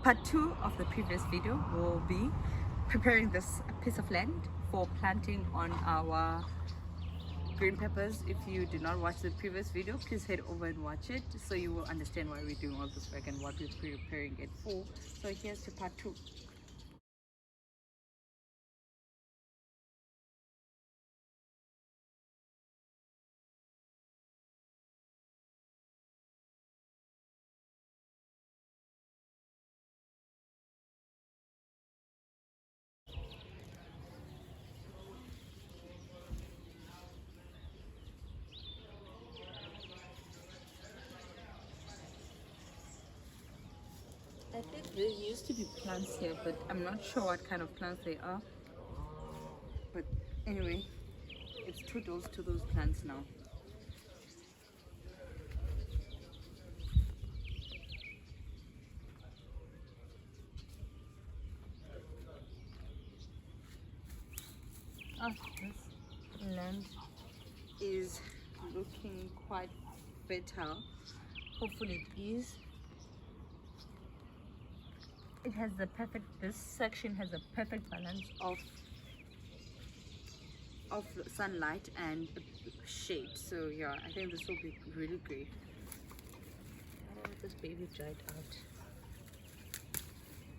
Part 2 of the previous video will be preparing this piece of land for planting on our green peppers. If you did not watch the previous video, please head over and watch it so you will understand why we're doing all this work and what we're preparing it for. So here's to part 2. I think there used to be plants here, but I'm not sure what kind of plants they are. But anyway, it's 2 doors to those plants now. This land is looking quite fertile. Hopefully it is. It has the perfect, this section has a perfect balance of sunlight and shade. So yeah, I think this will be really great. Oh, this baby dried out.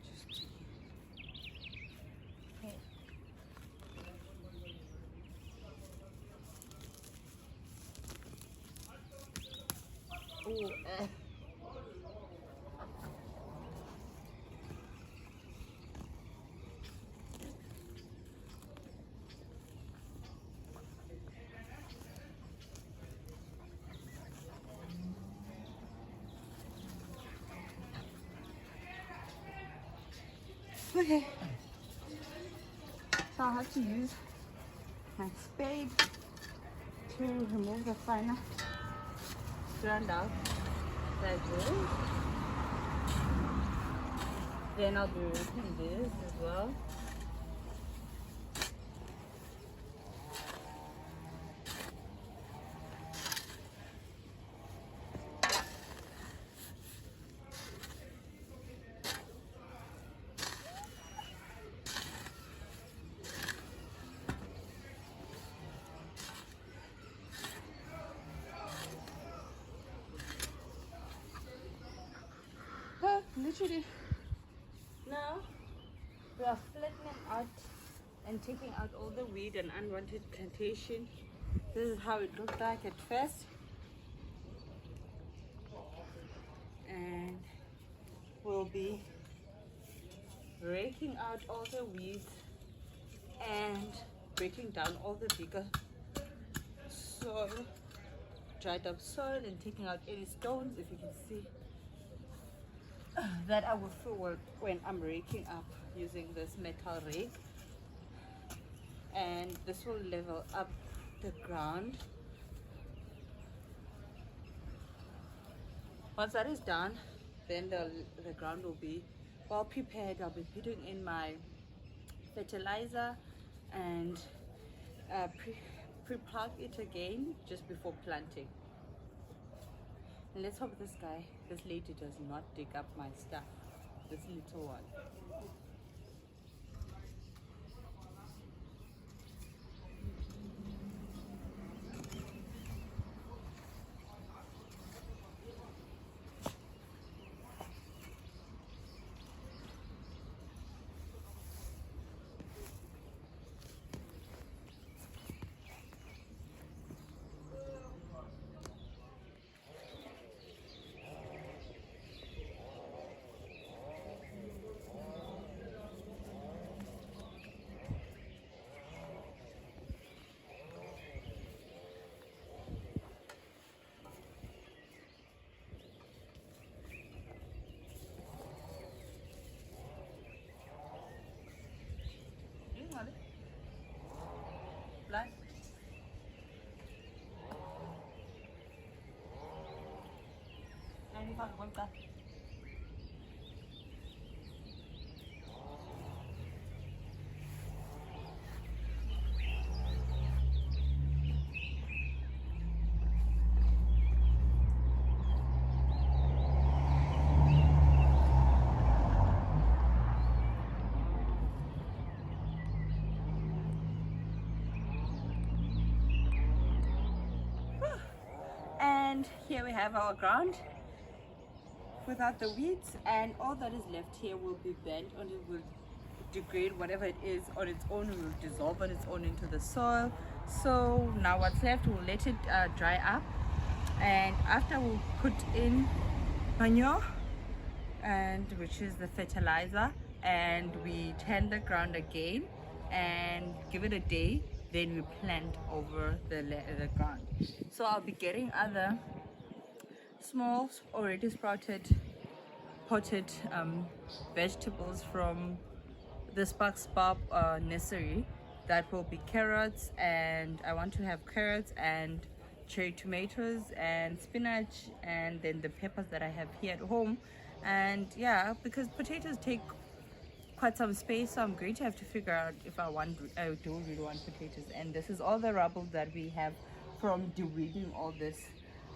Just checking. Okay. Oh, okay, so I'll have to use my spade to remove the finer strand out like this. Then I'll be removing this as well. Literally now we are flattening out and taking out all the weed and unwanted plantation. This is how it looked like at first, and we'll be raking out all the weeds and breaking down all the bigger soil, dried up soil, and taking out any stones, if you can see, that I will fill when I'm raking up using this metal rake. And this will level up the ground. Once that is done, then the ground will be well prepared. I'll be putting in my fertilizer and pre-plough it again just before planting. And let's hope this lady does not dig up my stuff, this little one. Plough. Ini Pak, bukan. And here we have our ground without the weeds, and all that is left here will be bent and it will degrade. Whatever it is on its own will dissolve on its own into the soil. So now what's left, we'll let it dry up, and after we'll put in manure, and which is the fertilizer, and we tend the ground again and give it a day, then we plant over the ground. So I'll be getting other small already sprouted potted vegetables from the Sparks Bob nursery. That will be carrots, and I want to have carrots and cherry tomatoes and spinach, and then the peppers that I have here at home. And yeah, because potatoes take quite some space, so I'm going to have to figure out if I do really want potatoes. And this is all the rubble that we have from deweeding all this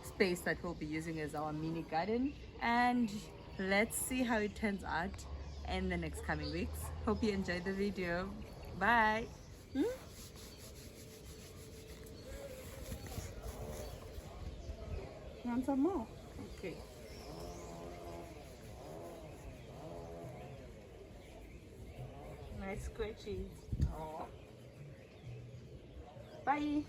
space that we'll be using as our mini garden. And let's see how it turns out in the next coming weeks. Hope you enjoyed the video. Bye. Want some more? Okay. Nice squishies. Oh. Bye.